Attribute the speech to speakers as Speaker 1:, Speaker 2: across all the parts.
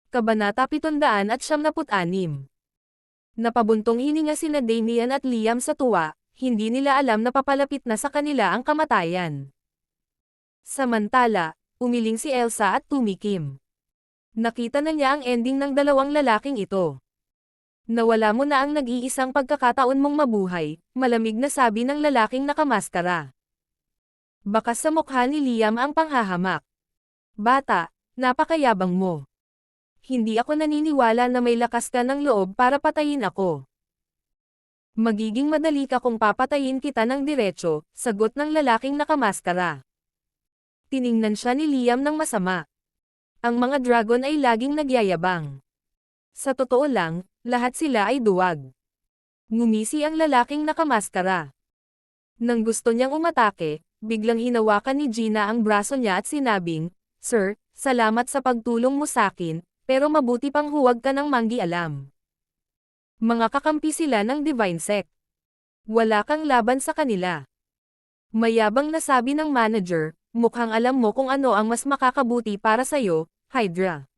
Speaker 1: Kabanata 776. Napabuntong hininga sina Damian at Liam sa tuwa, hindi nila alam na papalapit na sa kanila ang kamatayan. Samantala, umiling si Elsa at tumikim. Nakita na niya ang ending ng dalawang lalaking ito. Nawala mo na ang nag-iisang pagkakataon mong mabuhay, malamig na sabi ng lalaking nakamaskara. Bakas sa mukha ni Liam ang panghahamak. Bata, napakayabang mo. Hindi ako naniniwala na may lakas ka ng loob para patayin ako. Magiging madali ka kung papatayin kita ng diretso, sagot ng lalaking nakamaskara. Tiningnan siya ni Liam ng masama. Ang mga dragon ay laging nagyayabang. Sa totoo lang, lahat sila ay duwag. Ngumisi ang lalaking nakamaskara. Nang gusto niyang umatake, biglang hinawakan ni Gina ang braso niya at sinabing, "Sir, salamat sa pagtulong mo sakin, pero mabuti pang huwag ka ng manggialam. Mga kakampi sila ng Divine Sect. Wala kang laban sa kanila." Mayabang na sabi ng manager, "Mukhang alam mo kung ano ang mas makakabuti para sa'yo, Hydra."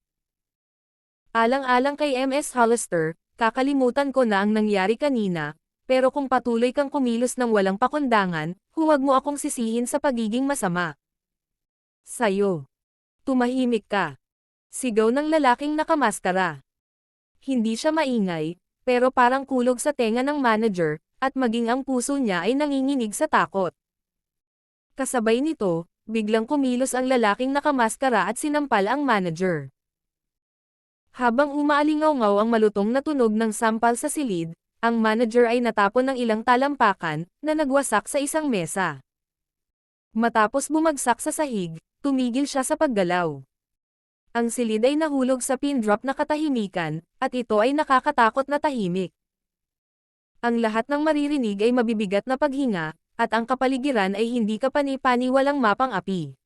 Speaker 1: Alang-alang kay MS Hollister, kakalimutan ko na ang nangyari kanina, pero kung patuloy kang kumilos ng walang pakundangan, huwag mo akong sisihin sa pagiging masama. Sa'yo. Tumahimik ka. Sigaw ng lalaking nakamaskara. Hindi siya maingay, pero parang kulog sa tenga ng manager, at maging ang puso niya ay nanginginig sa takot. Kasabay nito, biglang kumilos ang lalaking nakamaskara at sinampal ang manager. Habang umaalingaw-ngaw ang malutong na tunog ng sampal sa silid, ang manager ay natapon ng ilang talampakan, na nagwasak sa isang mesa. Matapos bumagsak sa sahig, tumigil siya sa paggalaw. Ang silid ay nahulog sa pin drop na katahimikan, at ito ay nakakatakot na tahimik. Ang lahat ng maririnig ay mabibigat na paghinga, at ang kapaligiran ay hindi kapani-pani walang mapang api.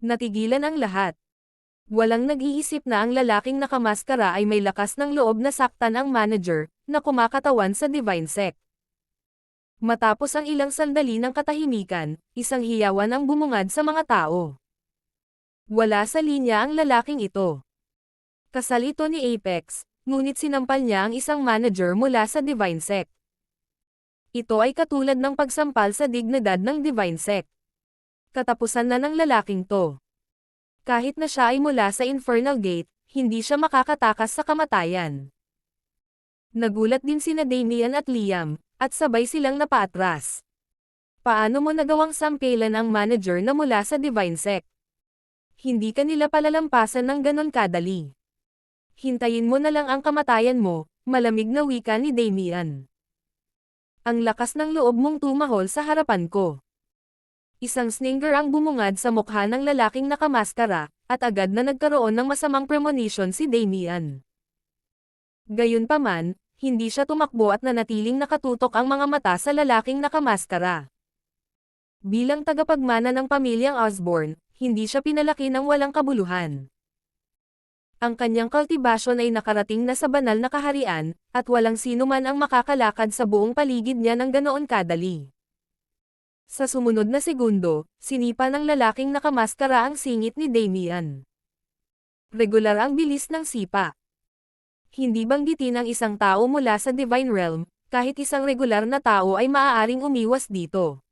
Speaker 1: Natigilan ang lahat. Walang nag-iisip na ang lalaking nakamaskara ay may lakas ng loob na saktan ang manager, na kumakatawan sa Divine Sect. Matapos ang ilang sandali ng katahimikan, isang hiyawan ang bumungad sa mga tao. Wala sa linya ang lalaking ito. Kasal ito ni Apex, ngunit sinampal niya ang isang manager mula sa Divine Sect. Ito ay katulad ng pagsampal sa dignidad ng Divine Sect. Katapusan na ng lalaking to. Kahit na siya ay mula sa Infernal Gate, hindi siya makakatakas sa kamatayan. Nagulat din sina Damian at Liam, at sabay silang napaatras. Paano mo nagawang sampelan ang manager na mula sa Divine Sect? Hindi ka nila palalampasan ng ganon kadali. Hintayin mo na lang ang kamatayan mo, malamig na wika ni Damian. Ang lakas ng loob mong tumahol sa harapan ko. Isang sninger ang bumungad sa mukha ng lalaking nakamaskara, at agad na nagkaroon ng masamang premonition si Damian. Gayunpaman, hindi siya tumakbo at nanatiling nakatutok ang mga mata sa lalaking nakamaskara. Bilang tagapagmana ng pamilyang Osborn, hindi siya pinalaki ng walang kabuluhan. Ang kanyang kultibasyon ay nakarating na sa banal na kaharian, at walang sino man ang makakalakad sa buong paligid niya ng ganoon kadali. Sa sumunod na segundo, sinipa ng lalaking nakamaskara ang singit ni Damian. Regular ang bilis ng sipa. Hindi banggitin ang isang tao mula sa Divine Realm, kahit isang regular na tao ay maaaring umiwas dito.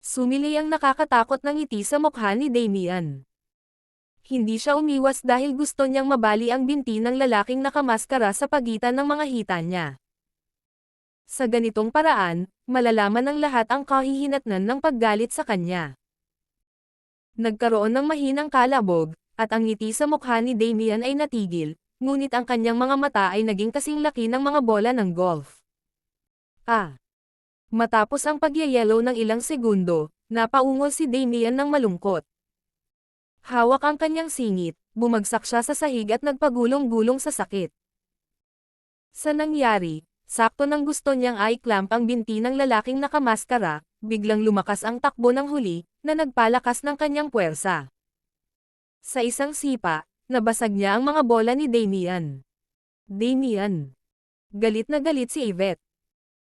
Speaker 1: Sumili ang nakakatakot ng ngiti sa mukha ni Damian. Hindi siya umiwas dahil gusto niyang mabali ang binti ng lalaking nakamaskara sa pagitan ng mga hita niya. Sa ganitong paraan, malalaman ng lahat ang kahihinatnan ng paggalit sa kanya. Nagkaroon ng mahinang kalabog, at ang ngiti sa mukha ni Damian ay natigil, ngunit ang kanyang mga mata ay naging kasing laki ng mga bola ng golf. Matapos ang pagyayelo ng ilang segundo, napaungol si Damian ng malungkot. Hawak ang kanyang singit, bumagsak siya sa sahig at nagpagulong-gulong sa sakit. Sa nangyari, sakto nang gusto niyang i-clamp ang binti ng lalaking nakamaskara, biglang lumakas ang takbo ng huli, na nagpalakas ng kanyang puwersa. Sa isang sipa, nabasag niya ang mga bola ni Damian. Damian. Galit na galit si Yvette.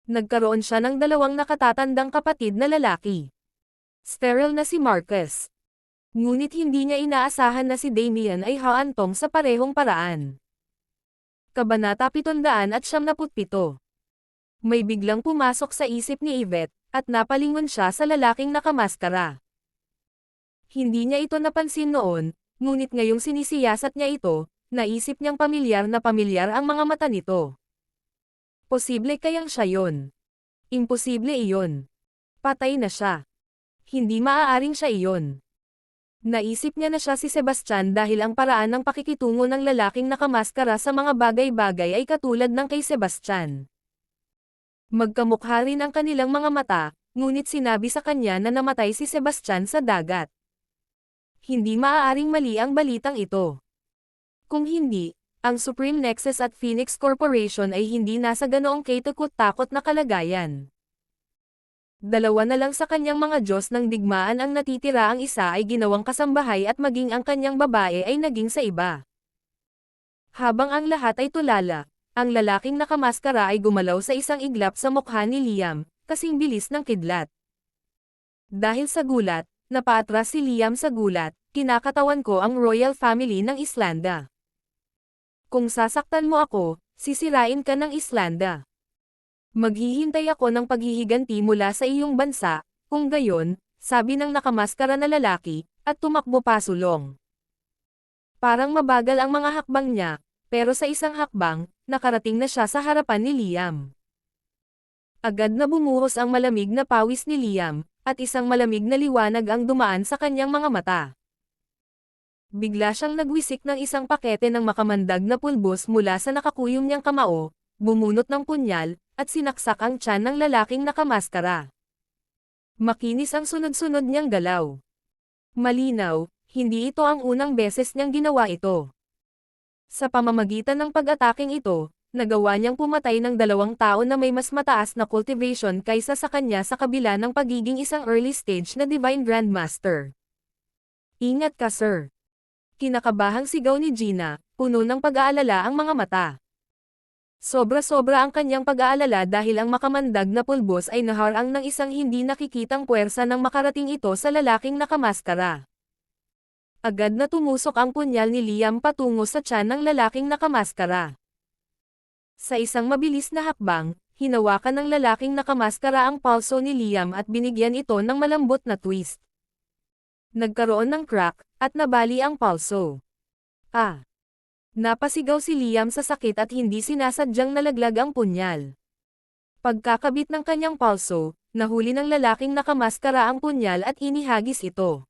Speaker 1: Nagkaroon siya ng dalawang nakatatandang kapatid na lalaki. Sterile na si Marcus. Ngunit hindi niya inaasahan na si Damien ay haantong sa parehong paraan. Kabanata 777. May biglang pumasok sa isip ni Yvette, at napalingon siya sa lalaking nakamaskara. Hindi niya ito napansin noon, ngunit ngayong sinisiyasat niya ito, naisip niyang pamilyar ang mga mata nito. Posible kayang siya yon? Imposible iyon. Patay na siya. Hindi maaaring siya iyon. Naisip niya na siya si Sebastian dahil ang paraan ng pakikitungo ng lalaking nakamaskara sa mga bagay-bagay ay katulad ng kay Sebastian. Magkamukha rin ang kanilang mga mata, ngunit sinabi sa kanya na namatay si Sebastian sa dagat. Hindi maaaring mali ang balitang ito. Kung hindi, ang Supreme Nexus at Phoenix Corporation ay hindi nasa ganoong katakot-takot na kalagayan. Dalawa na lang sa kanyang mga Diyos ng digmaan ang natitira, ang isa ay ginawang kasambahay at maging ang kanyang babae ay naging sa iba. Habang ang lahat ay tulala, ang lalaking nakamaskara ay gumalaw sa isang iglap sa mukha ni Liam, kasing bilis ng kidlat. Dahil sa gulat, napaatras si Liam sa gulat, kinakatawan ko ang royal family ng Islanda. Kung sasaktan mo ako, sisirain ka ng Islanda. Maghihintay ako ng paghihiganti mula sa iyong bansa, kung gayon, sabi ng nakamaskara na lalaki, at tumakbo pasulong. Parang mabagal ang mga hakbang niya, pero sa isang hakbang, nakarating na siya sa harapan ni Liam. Agad na bumuhos ang malamig na pawis ni Liam, at isang malamig na liwanag ang dumaan sa kanyang mga mata. Bigla siyang nagwisik ng isang pakete ng makamandag na pulbos mula sa nakakuyom niyang kamao, bumunot ng punyal, at sinaksak ang tiyan ng lalaking nakamaskara. Makinis ang sunod-sunod niyang galaw. Malinaw, hindi ito ang unang beses niyang ginawa ito. Sa pamamagitan ng pag-ataking ito, nagawa niyang pumatay ng 2 tao na may mas mataas na cultivation kaysa sa kanya sa kabila ng pagiging isang early stage na Divine Grandmaster. Ingat ka, sir. Kinakabahang sigaw ni Gina, puno ng pag-aalala ang mga mata. Sobra-sobra ang kanyang pag-aalala dahil ang makamandag na pulbos ay naharang ng isang hindi nakikitang puwersa nang makarating ito sa lalaking nakamaskara. Agad na tumusok ang punyal ni Liam patungo sa tiyan ng lalaking nakamaskara. Sa isang mabilis na hakbang, hinawakan ng lalaking nakamaskara ang palso ni Liam at binigyan ito ng malambot na twist. Nagkaroon ng crack, at nabali ang palso. Napasigaw si Liam sa sakit at hindi sinasadyang nalaglag ang punyal. Pagkakabit ng kanyang palso, nahuli ng lalaking nakamaskara ang punyal at inihagis ito.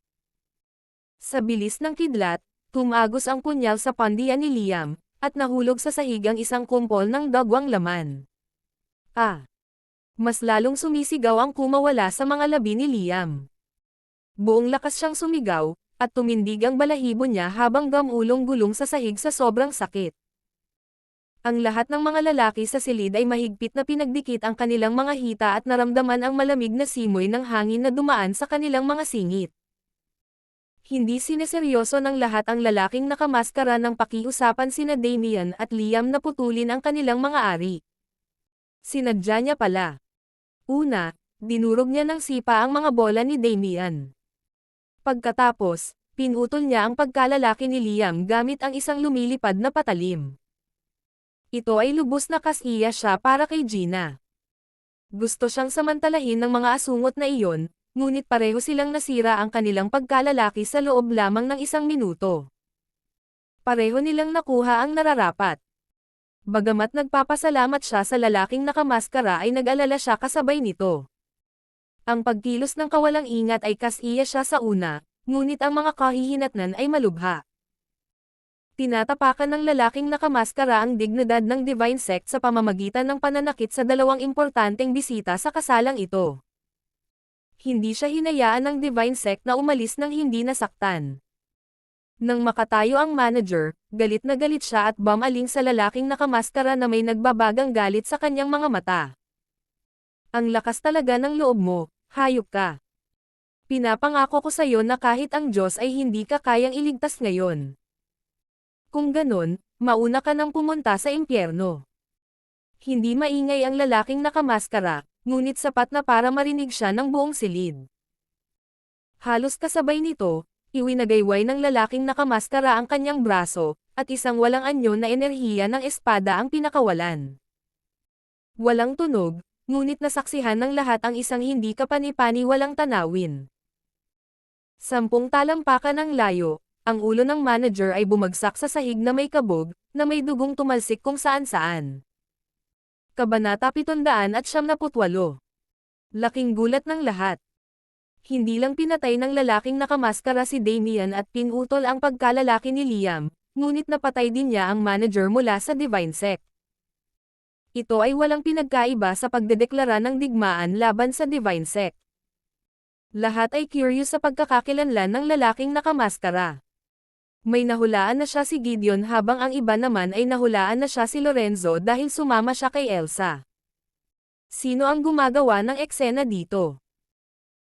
Speaker 1: Sa bilis ng kidlat, tumagos ang punyal sa pandian ni Liam, at nahulog sa sahig ang isang kumpol ng dagwang laman. Mas lalong sumisigaw ang kumawala sa mga labi ni Liam. Buong lakas siyang sumigaw, at tumindig ang balahibo niya habang gamulong-gulong sa sahig sa sobrang sakit. Ang lahat ng mga lalaki sa silid ay mahigpit na pinagdikit ang kanilang mga hita at naramdaman ang malamig na simoy ng hangin na dumaan sa kanilang mga singit. Hindi sineseryoso ng lahat ang lalaking nakamaskara ng pakiusapan sina Damien at Liam na putulin ang kanilang mga ari. Sinadya niya pala. Una, dinurog niya ng sipa ang mga bola ni Damien. Pagkatapos, pinutol niya ang pagkalalaki ni Liam gamit ang isang lumilipad na patalim. Ito ay lubos na kasiya siya para kay Gina. Gusto siyang samantalahin ng mga asungot na iyon, ngunit pareho silang nasira ang kanilang pagkalalaki sa loob lamang ng 1 minuto. Pareho nilang nakuha ang nararapat. Bagamat nagpapasalamat siya sa lalaking nakamaskara ay nag-alala siya kasabay nito. Ang pagkilos ng kawalang ingat ay kasiya siya sa una, ngunit ang mga kahihinatnan ay malubha. Tinatapakan ng lalaking nakamaskara ang dignidad ng Divine Sect sa pamamagitan ng pananakit sa 2 importanteng bisita sa kasalang ito. Hindi siya hinayaan ng Divine Sect na umalis nang hindi nasaktan. Nang makatayo ang manager, galit na galit siya at bumaling sa lalaking nakamaskara na may nagbabagang galit sa kanyang mga mata. Ang lakas talaga ng loob mo, hayop ka. Pinapangako ko sa'yo na kahit ang Diyos ay hindi ka kayang iligtas ngayon. Kung ganon, mauna ka nang pumunta sa impyerno. Hindi maingay ang lalaking nakamaskara, ngunit sapat na para marinig siya ng buong silid. Halos kasabay nito, iwinagayway ng lalaking nakamaskara ang kanyang braso, at isang walang anyo na enerhiya ng espada ang pinakawalan. Walang tunog, ngunit nasaksihan ng lahat ang isang hindi kapani-paniwalang tanawin. 10 talampakan ng layo, ang ulo ng manager ay bumagsak sa sahig na may kabog, na may dugong tumalsik kung saan-saan. Kabanata 778. Laking gulat ng lahat. Hindi lang pinatay ng lalaking nakamaskara si Damian at pinutol ang pagkalalaki ni Liam, ngunit napatay din niya ang manager mula sa Divine Sect. Ito ay walang pinagkaiba sa pagdedeklara ng digmaan laban sa Divine Sect. Lahat ay curious sa pagkakakilanlan ng lalaking nakamaskara. May nahulaan na siya si Gideon habang ang iba naman ay nahulaan na siya si Lorenzo dahil sumama siya kay Elsa. Sino ang gumagawa ng eksena dito?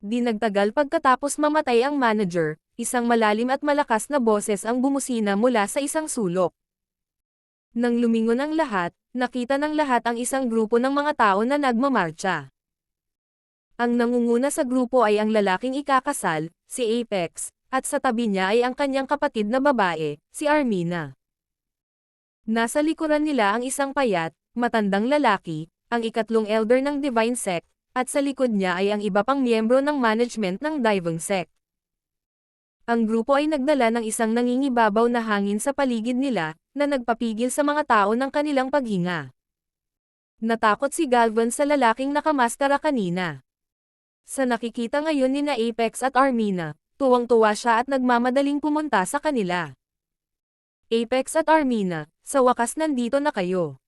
Speaker 1: Di nagtagal pagkatapos mamatay ang manager, isang malalim at malakas na boses ang bumusina mula sa isang sulok. Nang lumingon ang lahat, nakita ng lahat ang isang grupo ng mga tao na nagmamarcha. Ang nangunguna sa grupo ay ang lalaking ikakasal, si Apex, at sa tabi niya ay ang kanyang kapatid na babae, si Armina. Nasa likuran nila ang isang payat, matandang lalaki, ang ikatlong elder ng Divine Sect, at sa likod niya ay ang iba pang miyembro ng management ng Divine Sect. Ang grupo ay nagdala ng isang nangingibabaw na hangin sa paligid nila, na nagpapigil sa mga tao ng kanilang paghinga. Natakot si Galvan sa lalaking nakamaskara kanina. Sa nakikita ngayon ni na Apex at Armina, tuwang-tuwa siya at nagmamadaling pumunta sa kanila. Apex at Armina, sa wakas nandito na kayo.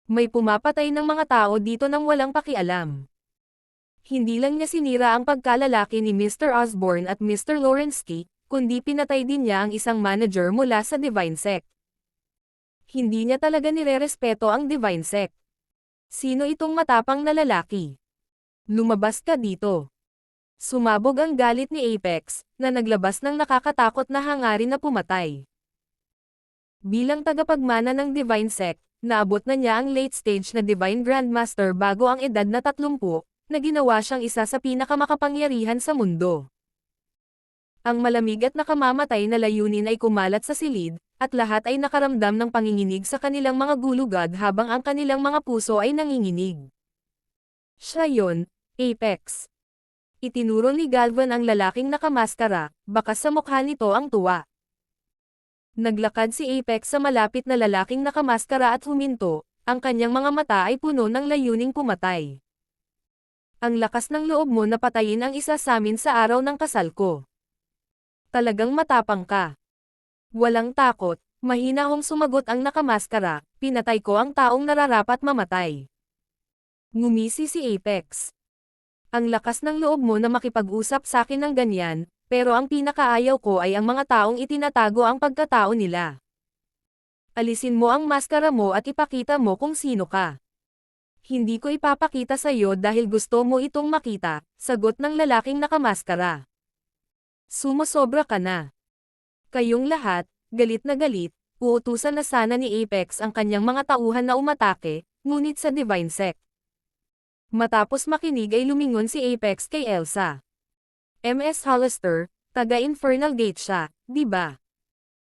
Speaker 1: May pumapatay ng mga tao dito nang walang pakialam. Hindi lang niya sinira ang pagkalalaki ni Mr. Osborne at Mr. Lawrence, kundi pinatay din niya ang isang manager mula sa Divine Sect. Hindi niya talaga nirerespeto ang Divine Sect. Sino itong matapang na lalaki? Lumabas ka dito. Sumabog ang galit ni Apex, na naglabas ng nakakatakot na hangarin na pumatay. Bilang tagapagmana ng Divine Sect, naabot na niya ang late stage na Divine Grandmaster bago ang edad na 30, na ginawa siyang isa sa pinakamakapangyarihan sa mundo. Ang malamig at nakamamatay na layunin ay kumalat sa silid, at lahat ay nakaramdam ng panginginig sa kanilang mga gulugad habang ang kanilang mga puso ay nanginginig. Siya yon, Apex. Itinuro ni Galvan ang lalaking nakamaskara, bakas sa mukha nito ang tuwa. Naglakad si Apex sa malapit na lalaking nakamaskara at huminto, ang kanyang mga mata ay puno ng layuning pumatay. Ang lakas ng loob mo na patayin ang isa sa amin sa araw ng kasal ko. Talagang matapang ka. Walang takot, mahina hong sumagot ang nakamaskara, pinatay ko ang taong nararapat mamatay. Ngumisi si Apex. Ang lakas ng loob mo na makipag-usap sa akin ng ganyan, pero ang pinakaayaw ko ay ang mga taong itinatago ang pagkatao nila. Alisin mo ang maskara mo at ipakita mo kung sino ka. Hindi ko ipapakita sa iyo dahil gusto mo itong makita, sagot ng lalaking nakamaskara. Sumosobra ka na. Kayong lahat, galit na galit, uutusan na sana ni Apex ang kanyang mga tauhan na umatake, ngunit sa Divine Sect. Matapos makinig ay lumingon si Apex kay Elsa. Ms. Hollister, taga-Infernal Gate siya, di ba?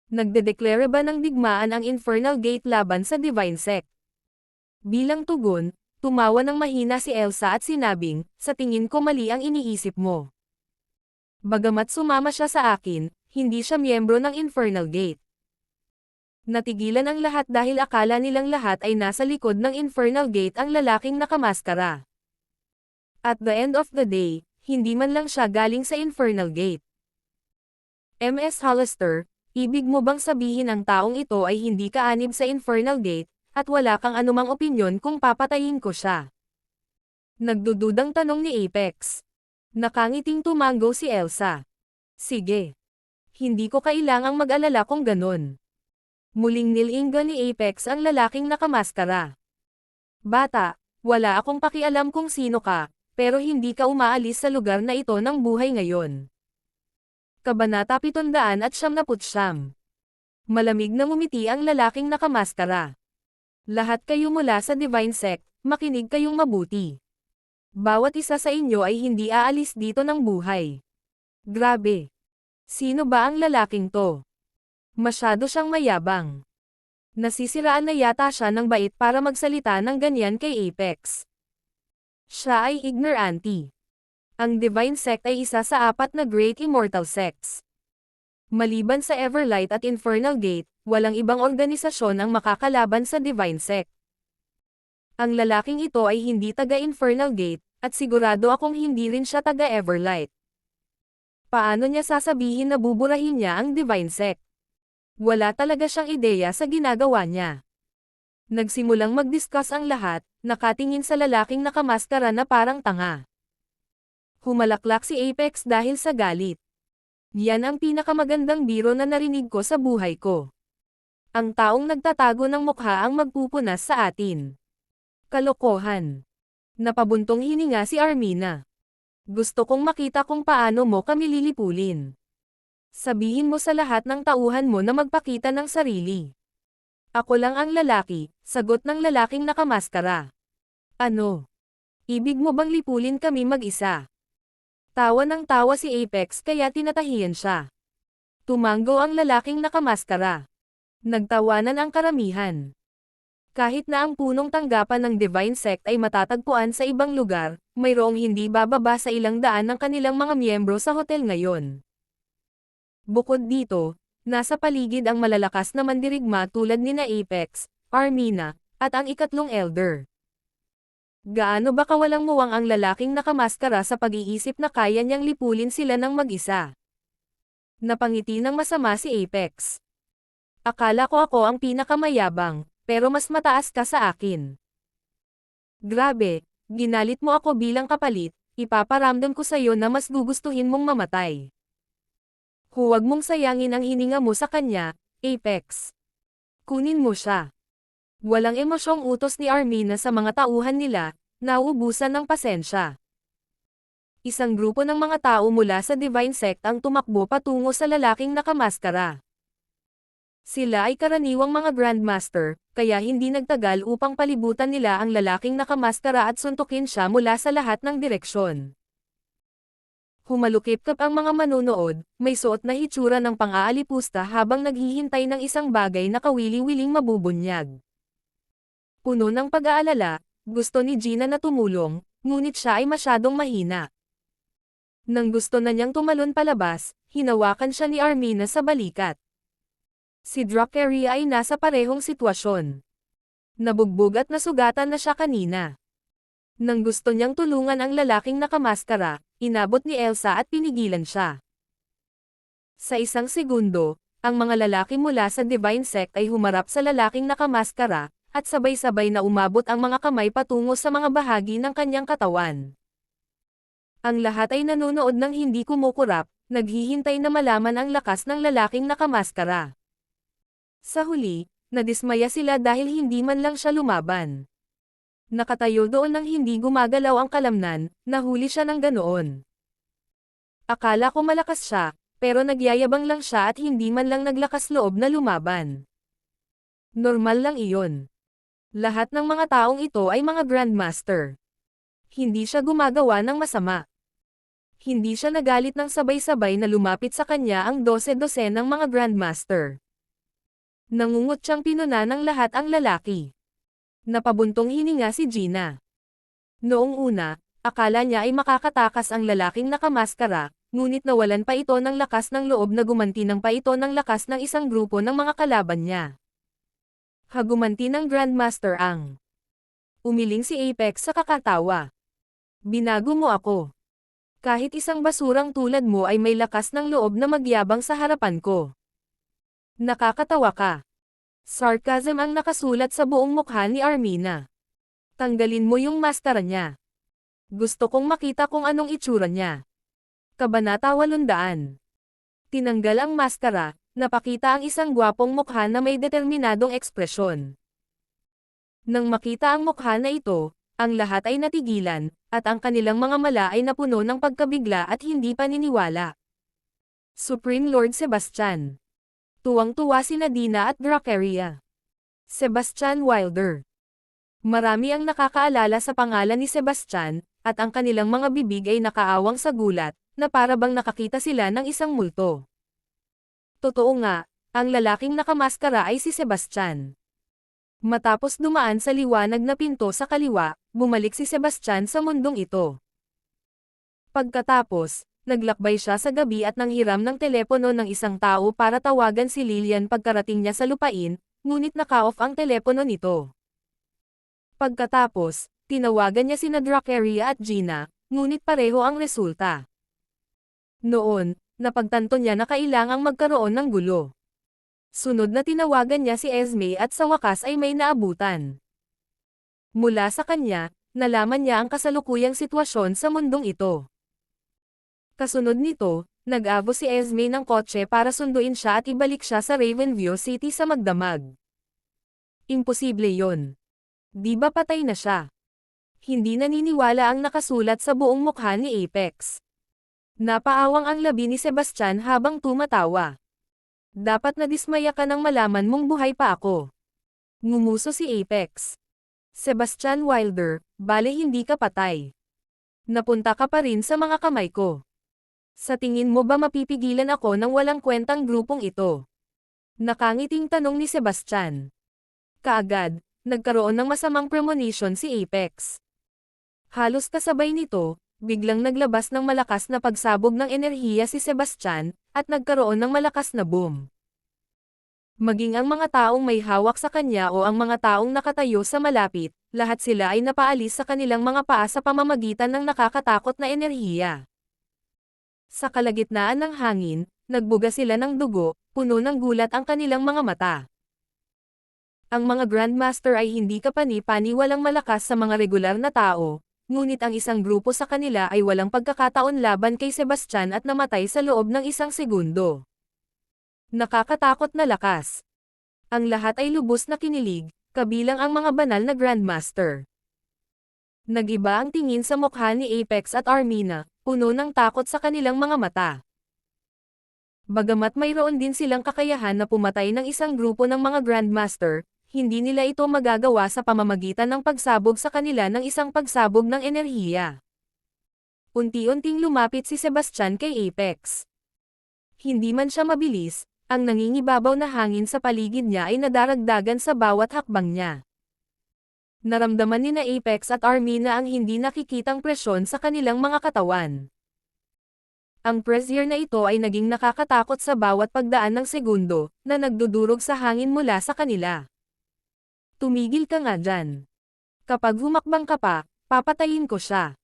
Speaker 1: Nagdedeklara ba ng digmaan ang Infernal Gate laban sa Divine Sect? Bilang tugon, tumawa ng mahina si Elsa at sinabing, sa tingin ko mali ang iniisip mo. Bagamat sumama siya sa akin, hindi siya miyembro ng Infernal Gate. Natigilan ang lahat dahil akala nilang lahat ay nasa likod ng Infernal Gate ang lalaking nakamaskara. At the end of the day, hindi man lang siya galing sa Infernal Gate. Ms. Hollister, ibig mo bang sabihin ang taong ito ay hindi kaanib sa Infernal Gate, at wala kang anumang opinyon kung papatayin ko siya? Nagdududang tanong ni Apex. Nakangiting tumango si Elsa. Sige. Hindi ko kailangang mag-alala kung ganon. Muling nilinga ni Apex ang lalaking nakamaskara. Bata, wala akong pakialam kung sino ka, pero hindi ka umaalis sa lugar na ito ng buhay ngayon. Kabanata 779. Malamig na ngumiti ang lalaking nakamaskara. Lahat kayo mula sa Divine Sect, makinig kayong mabuti. Bawat isa sa inyo ay hindi aalis dito ng buhay. Grabe. Sino ba ang lalaking to? Masyado siyang mayabang. Nasisiraan na yata siya ng bait para magsalita ng ganyan kay Apex. Siya ay ignorante. Ang Divine Sect ay isa sa 4 na Great Immortal Sects. Maliban sa Everlight at Infernal Gate, walang ibang organisasyon ang makakalaban sa Divine Sect. Ang lalaking ito ay hindi taga-Infernal Gate, at sigurado akong hindi rin siya taga-Everlight. Paano niya sasabihin na buburahin niya ang Divine Sect? Wala talaga siyang ideya sa ginagawa niya. Nagsimulang mag-discuss ang lahat, nakatingin sa lalaking nakamaskara na parang tanga. Humalaklak si Apex dahil sa galit. Yan ang pinakamagandang biro na narinig ko sa buhay ko. Ang taong nagtatago ng mukha ang magpupunas sa atin. Kalokohan. Napabuntong hininga si Armina. Gusto kong makita kung paano mo kami lilipulin. Sabihin mo sa lahat ng tauhan mo na magpakita ng sarili. Ako lang ang lalaki, sagot ng lalaking nakamaskara. Ano? Ibig mo bang lipulin kami mag-isa? Tawa ng tawa si Apex kaya tinatahiyan siya. Tumango ang lalaking nakamaskara. Nagtawanan ang karamihan. Kahit na ang punong tanggapan ng Divine Sect ay matatagpuan sa ibang lugar, mayroong hindi bababa sa 100 ng kanilang mga miyembro sa hotel ngayon. Bukod dito, nasa paligid ang malalakas na mandirigma tulad nina Apex, Armina, at ang ikatlong Elder. Gaano ba kawalang muwang ang lalaking nakamaskara sa pag-iisip na kaya niyang lipulin sila ng mag-isa? Napangiti ng masama si Apex. Akala ko ako ang pinakamayabang, pero mas mataas ka sa akin. Grabe, ginalit mo ako bilang kapalit, ipaparamdam ko sa'yo na mas gugustuhin mong mamatay. Huwag mong sayangin ang hininga mo sa kanya, Apex. Kunin mo siya. Walang emosyong utos ni Armina sa mga tauhan nila, nauubusan ng pasensya. Isang grupo ng mga tao mula sa Divine Sect ang tumakbo patungo sa lalaking nakamaskara. Sila ay karaniwang mga Grandmaster, kaya hindi nagtagal upang palibutan nila ang lalaking nakamaskara at suntukin siya mula sa lahat ng direksyon. Humalukip-kap ang mga manonood, may suot na hitsura ng pang-aalipusta habang naghihintay ng isang bagay na kawili-wiling mabubunyag. Puno ng pag-aalala, gusto ni Gina na tumulong, ngunit siya ay masyadong mahina. Nang gusto na niyang tumalon palabas, hinawakan siya ni Armina sa balikat. Si Dracaria ay nasa parehong sitwasyon. Nabugbog at nasugatan na siya kanina. Nang gusto niyang tulungan ang lalaking nakamaskara, inabot ni Elsa at pinigilan siya. Sa isang segundo, ang mga lalaki mula sa Divine Sect ay humarap sa lalaking nakamaskara, at sabay-sabay na umabot ang mga kamay patungo sa mga bahagi ng kanyang katawan. Ang lahat ay nanonood ng hindi kumukurap, naghihintay na malaman ang lakas ng lalaking nakamaskara. Sa huli, nadismaya sila dahil hindi man lang siya lumaban. Nakatayo doon nang hindi gumagalaw ang kalamnan, nahuli siya ng ganoon. Akala ko malakas siya, pero nagyayabang lang siya at hindi man lang naglakas loob na lumaban. Normal lang iyon. Lahat ng mga taong ito ay mga Grandmaster. Hindi siya gumagawa ng masama. Hindi siya nagalit ng sabay-sabay na lumapit sa kanya ang 12 ng mga Grandmaster. Nangungot siyang pinuna ng lahat ang lalaki. Napabuntong hininga si Gina. Noong una, akala niya ay makakatakas ang lalaking nakamaskara, ngunit nawalan pa ito ng lakas ng loob na gumanti ng pa ito ng lakas ng isang grupo ng mga kalaban niya. Hagumanti ng Grandmaster ang. Umiling si Apex sa kakatawa. Binago mo ako. Kahit isang basurang tulad mo ay may lakas ng loob na magyabang sa harapan ko. Nakakatawa ka. Sarcasm ang nakasulat sa buong mukha ni Armina. Tanggalin mo yung maskara niya. Gusto kong makita kung anong itsura niya. Kabanata 800. Tinanggal ang maskara, napakita ang isang gwapong mukha na may determinadong ekspresyon. Nang makita ang mukha na ito, ang lahat ay natigilan, at ang kanilang mga mala ay napuno ng pagkabigla at hindi paniniwala. Supreme Lord Sebastian. Tuwang-tuwa si Nadina at Dracaria. Sebastian Wilder. Marami ang nakakaalala sa pangalan ni Sebastian, at ang kanilang mga bibig ay nakaawang sa gulat, na para bang nakakita sila ng isang multo. Totoo nga, ang lalaking nakamaskara ay si Sebastian. Matapos dumaan sa liwanag na pinto sa kaliwa, bumalik si Sebastian sa mundong ito. Pagkatapos, naglakbay siya sa gabi at nanghiram ng telepono ng isang tao para tawagan si Lillian pagkarating niya sa lupain, ngunit naka-off ang telepono nito. Pagkatapos, tinawagan niya sina Dracaria at Gina, ngunit pareho ang resulta. Noon, napagtanto niya na kailangang magkaroon ng gulo. Sunod na tinawagan niya si Esme at sa wakas ay may naabutan. Mula sa kanya, nalaman niya ang kasalukuyang sitwasyon sa mundong ito. Kasunod nito, nag-avo si Esme ng kotse para sunduin siya at ibalik siya sa Ravenview City sa magdamag. Imposible yon. Di ba patay na siya? Hindi naniniwala ang nakasulat sa buong mukha ni Apex. Napaawang ang labi ni Sebastian habang tumatawa. Dapat nadismaya ka nang malaman mong buhay pa ako. Ngumuso si Apex. Sebastian Wilder, bale hindi ka patay. Napunta ka pa rin sa mga kamay ko. Sa tingin mo ba mapipigilan ako ng walang kwentang grupong ito? Nakangiting tanong ni Sebastian. Kaagad, nagkaroon ng masamang premonition si Apex. Halos kasabay nito, biglang naglabas ng malakas na pagsabog ng enerhiya si Sebastian, at nagkaroon ng malakas na boom. Maging ang mga taong may hawak sa kanya o ang mga taong nakatayo sa malapit, lahat sila ay napaalis sa kanilang mga paa sa pamamagitan ng nakakatakot na enerhiya. Sa kalagitnaan ng hangin, nagbuga sila ng dugo, puno ng gulat ang kanilang mga mata. Ang mga Grandmaster ay hindi kapani-paniwalang malakas sa mga regular na tao, ngunit ang isang grupo sa kanila ay walang pagkakataon laban kay Sebastian at namatay sa loob ng isang segundo. Nakakatakot na lakas. Ang lahat ay lubos na kinilig, kabilang ang mga banal na Grandmaster. Nag-iba ang tingin sa mukha ni Apex at Armina, puno ng takot sa kanilang mga mata. Bagamat mayroon din silang kakayahan na pumatay ng isang grupo ng mga Grandmaster, hindi nila ito magagawa sa pamamagitan ng pagsabog sa kanila ng isang pagsabog ng enerhiya. Unti-unting lumapit si Sebastian kay Apex. Hindi man siya mabilis, ang nangingibabaw na hangin sa paligid niya ay nadaragdagan sa bawat hakbang niya. Naramdaman ni na Apex at Armina ang hindi nakikitang presyon sa kanilang mga katawan. Ang pressure na ito ay naging nakakatakot sa bawat pagdaan ng segundo, na nagdudurog sa hangin mula sa kanila. Tumigil ka nga dyan. Kapag humakbang ka pa, papatayin ko siya.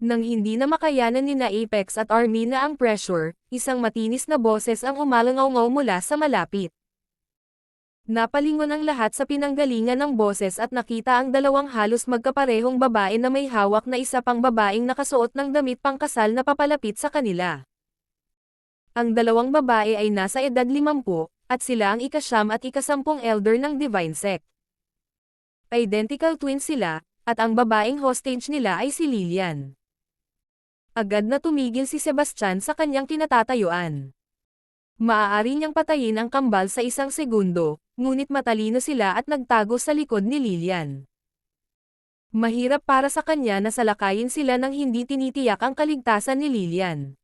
Speaker 1: Nang hindi na makayanan ni na Apex at Armina ang pressure, isang matinis na boses ang umalangaw-ngaw mula sa malapit. Napalingon ang lahat sa pinanggalingan ng boses at nakita ang dalawang halos magkaparehong babae na may hawak na isa pang babaeng nakasuot ng damit pangkasal na papalapit sa kanila. Ang dalawang babae ay nasa edad 50, at sila ang ika-9 at ika-10 elder ng Divine Sect. Identical twins sila, at ang babaeng hostage nila ay si Lillian. Agad na tumigil si Sebastian sa kanyang kinatatayuan. Maaari niyang patayin ang kambal sa isang segundo, ngunit matalino sila at nagtago sa likod ni Lillian. Mahirap para sa kanya na salakayin sila nang hindi tinitiyak ang kaligtasan ni Lillian.